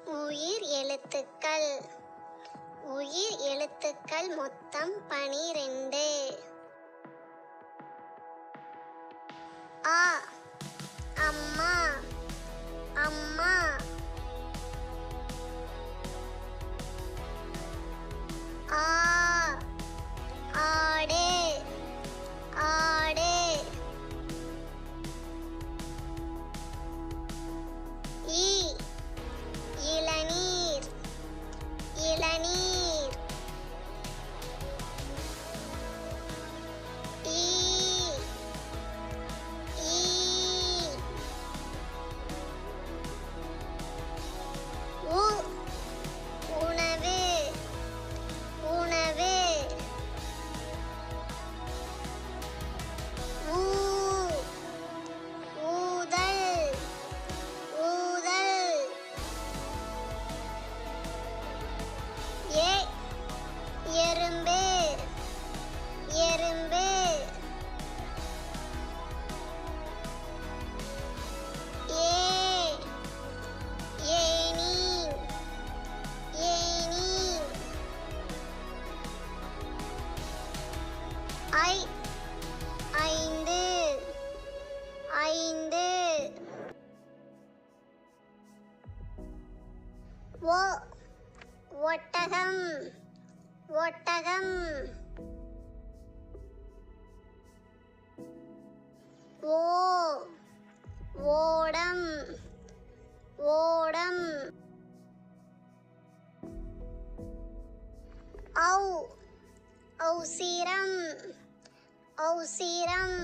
உயிர் எழுத்துக்கள். உயிர் எழுத்துக்கள் மொத்தம் 12. ஆ அம்மா அம்மா. ஆ ஆடு ஆடு. இ இளநீர் இளநீர். ஈ ஈ. உ உணவு உணவு. ஊ ஊதல் ஊதல். ஏ எறும்பு எறும்பு. ஏ ஏணி ஏணி. ஐ ஐந்து ஐந்து. ஓ ஒட்டகம் ஒட்டகம். ஓ ஓடம் ஓடம். ஔ ஔசிரம் ஔசிரம்.